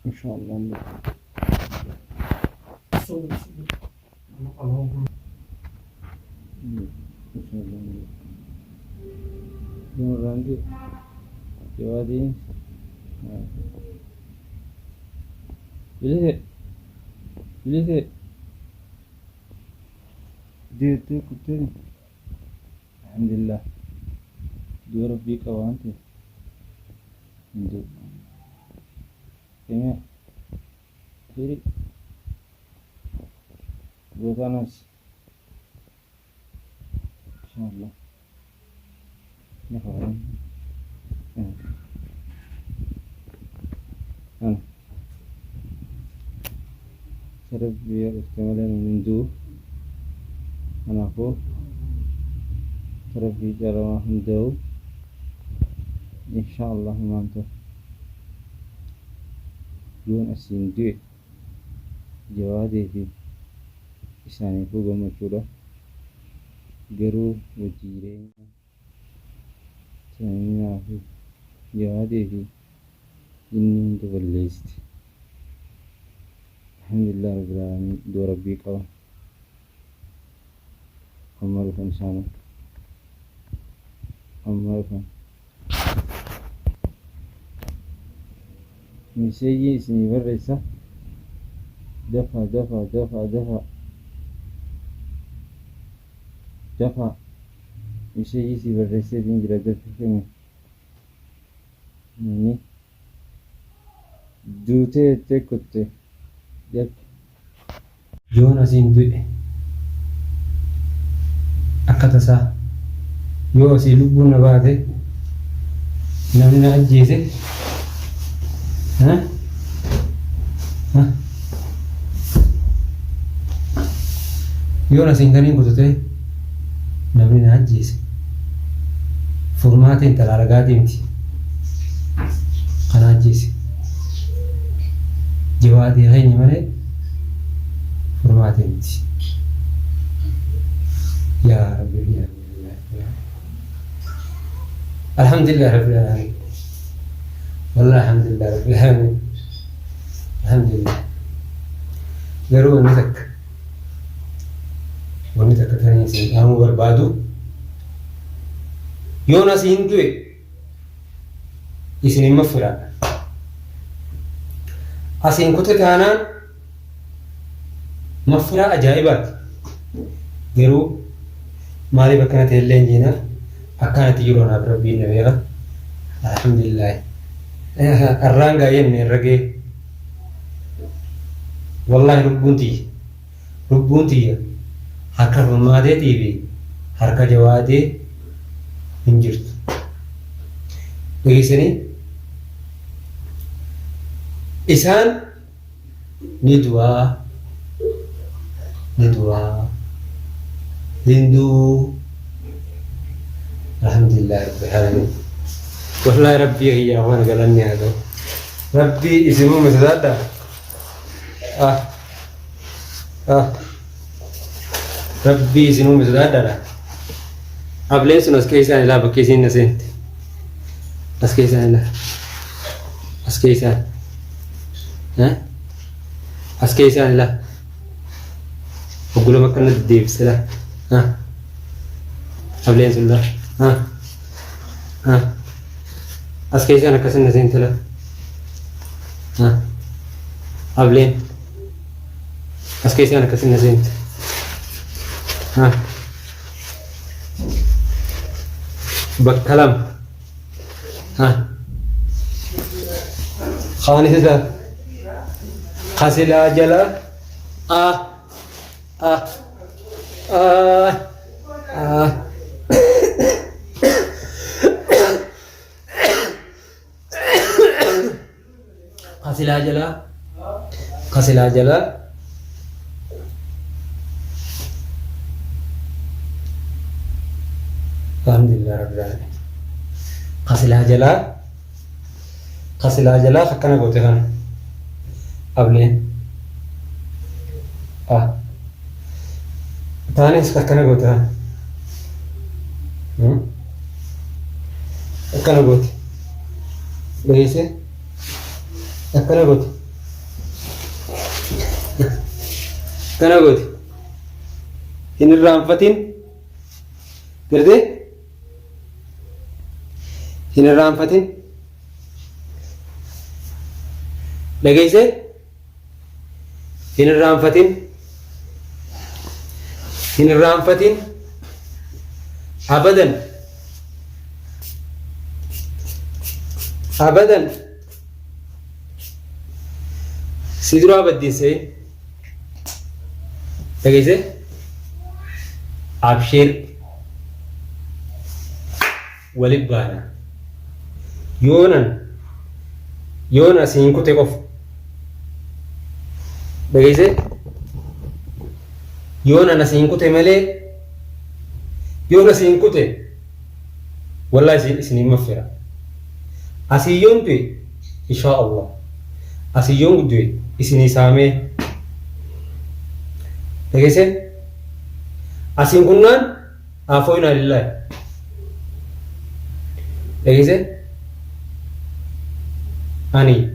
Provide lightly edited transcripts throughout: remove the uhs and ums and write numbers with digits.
ما شاء الله. ما شاء الله. Yung rangi Jawadi Bilise Bilise Dete kutte Alhamdulillah Dua Rabbi kawante Hindu Kaya Kiri Dua kanas InsyaAllah نفهم شرب بير استعمالا من دو أنا أقول شرب في جرا من دو إن شاء الله ما أنت دون أسين دو جوادي في إساني فوق مشورة جرو وجيرين سامي في جوادي في إني تبليست الحمد لله رب العالمين دو ربي قوى أمر فنسانا أمر فن مسيجي اسمي برسة دفع دفع دفع دفع دفع مسيجي سي برسة دين جرى دفع فيه ini dute te kutte yak yoon asiin du'e akka tasaa yoo asii lubbuun na baate namni na ajjeese yoon asiin kaniin kutute namni na ajjeese furmaatiin talaaragaatii miti kana ajjeese jawaadii hayni malee furmaatee miti yaa rabbi alhamdulillah rabbil alamin wallahi alhamdulillah rabbil alamin alhamdulillah garuu wanni takka tanii isin dhaamuu barbaadu yoon asiin du'e isin hin maffiraa asiin kute taanaan maffiraa ajaa'ibaati garuu maaliif akkana ta'ellee hin jiina akkanatti yeroo naaf rabbiin na beeka alhamdulillah arraan gaayeen irra gee wallahi lubbuun tiyya harka furmaateetii fi harka jawaatee hin jirtu dhageessanii isaan ni du'aa hinduu alhamdulillah rabbil alamin wallahi rabbii hiyyaa waan galanni haa ta'u rabbii isinuu misaadha rabbii isinuu misaadha ableen sun as keessaan ilaa bakkee isiin na seente as keessaan ilaa as keessaan as keessaan ilaa oggulama akkana deddeebise ilaa ableen sun ilaa as keessaan akkasin na seente ilaa ableen as keessaan akkasin na seente bakka lama خانسة خسلا جلا خسلا جلا الحمد لله رب العالمين خسلا جلا فكنا قوتي خان أبلين تاني فكنا قوتي خان فكنا قوتي بهيسي فكنا قوتي kana gooti hin irraanfatin gartee hin irraanfatin dhageesse hin irraanfatin abadan si duraa baddiinsee dhageesse absheer walit baana yoon asiin kute qof dhageesse yoon asiin kute malee yoon asiin kute wallahi isin maffira asiyyoon du'e inshaa Allah asiyyoon du'e isinii saamee dhageesse asiin kunnaan afooyinaa lillaahi dhageesse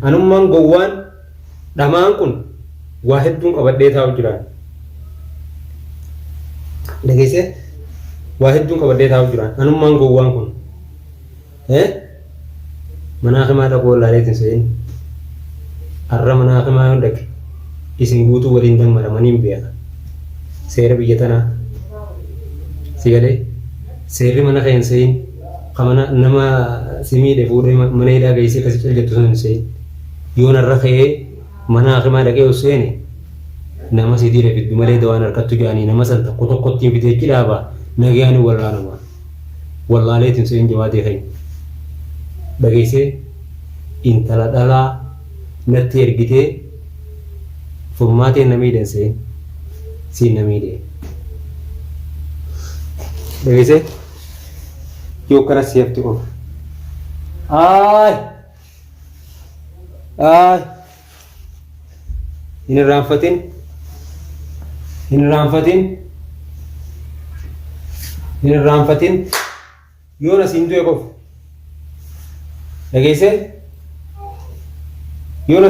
anummaan gowwaan dhamaan kun waa hedduun qabadhee taa'u jiraan dhageesse waa hedduun qabadhee taa'u jiraan anummaan gowwaan kun manaaqimaa dhaquu wallaaleetiin seen arra manaaqimaa yoon dhaqe isin guutuu waliin dammaramaniin beeka seera biyya tanaa si galee seerri mana keen seen kamana nama si miidhe fuudhee mana hidhaa geessee akkasi caljettu sun seen yoon arra ka'ee manaaqimaa dhaqee seene nama si dhiire fiddu malee dawaan harkattu jedhanii nama san tokko tokkottiin fiteechi dhaabaa nagayaani wallaanamaa wallaaleetiin seen jawaatee ka'e dhageessee intala dhalaa natti ergitee furmaatee na miidhan seen siin na miidhee dhageessee yoo kanas siifti qofa hin irraanfatin yoon asiin du'e qofa dhageesse yoon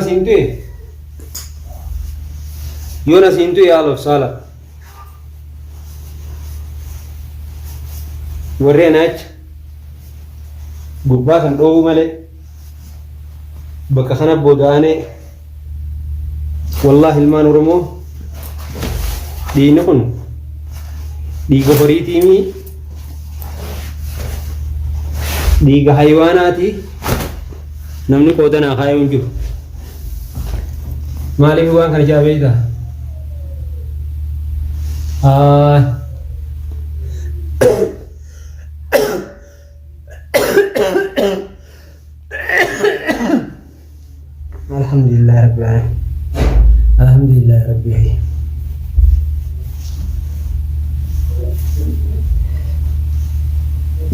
asiin du'e haalof saala warreen achi gubbaa san dhoowuu malee bakka kana booda'anee wallahi ilmaan oromoo dhiigni kun dhiiga horiitiimii dhiiga haywaanaati namni qoodanaa kaayuu hin jiru maaliif waan kana jaabeeyta alhamdulillah rabbil alamin alhamdulillah rabbil alamin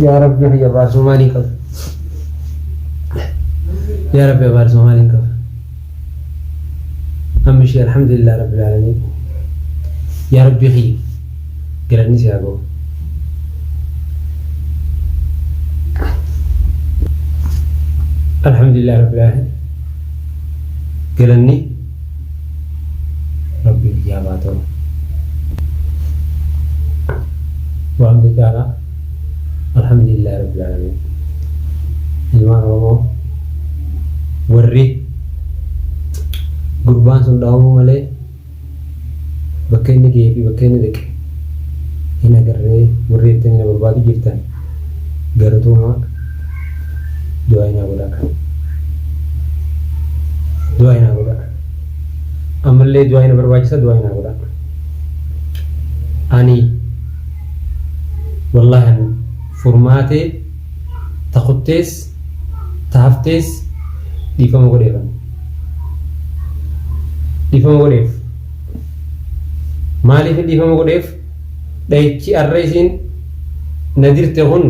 ya rabbi ya basu malika ya rabbi ya basu malika amshi alhamdulillah rabbil alamin ya rabbi khi gerani siago alhamdulillah rabbil alamin gerani rabbi ya bato wa amdala alhamdulillah rabbil alamin ilmaan oromoo warri gurbaan sun dhaawamuu malee bakka inni ga'ee fi bakka inni dhaqe hin agarree warri ittiin na barbaadu jirtan garatuuma du'aa inaa godhaa ammallee du'aa ina barbaachisa du'aa inaa godhaa ani wallahi furmaatee takuttees taaftees dhiifama godheef maaliif dhiifama godheef dhayichi arra isiin na dirte kun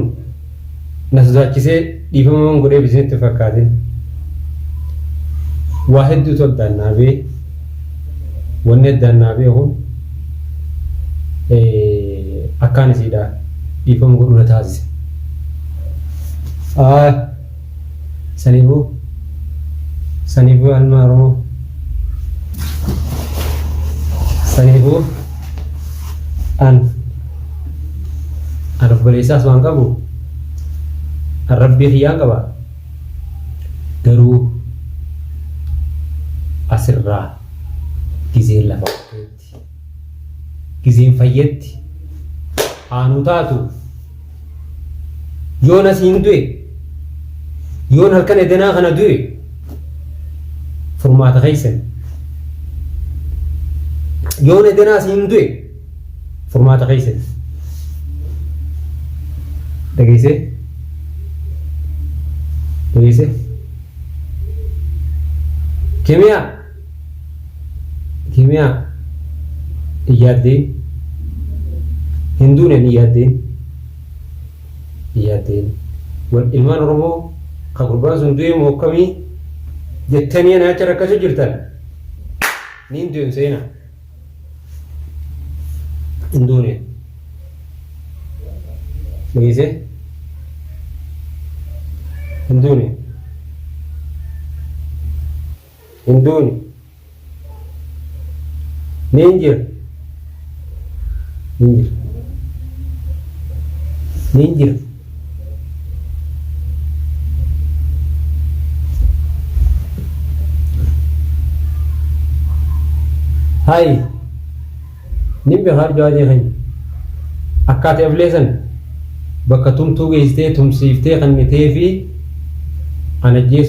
na sodaachisee dhiifama godheef isinitti fakkaate waa hedduutu addaan naabee wanni addaan naabee kun akkaan isiidha dhiifama godhuu na taasise saniifuu ilmaan oromoo Saniifuu an obboleessaas waan qabu an rabbii xiyyaa qaba garuu asirraa gizeen lafa qopheetti gizeen fayyetti haanuu taatu yoon asiin du'e yoon halkan edanaa kana du'e furmaata keeysan yoon edanaa asiin du'e furmaata keeysan dhageesse kimiyaa iyyaaddeen hinduun iyyaaddeen ilmaan oromoo ka gurbaan sun du'e moo akkamii jettanii ana acha rakkachuu jirtan niin du'e seenaa hinduun dhageesse hinduun niin jira hai nin beekaar jawaajee kan akkaatee afleesan bakka tumtuu geessitee tumsiiftee kannitee fi anajjees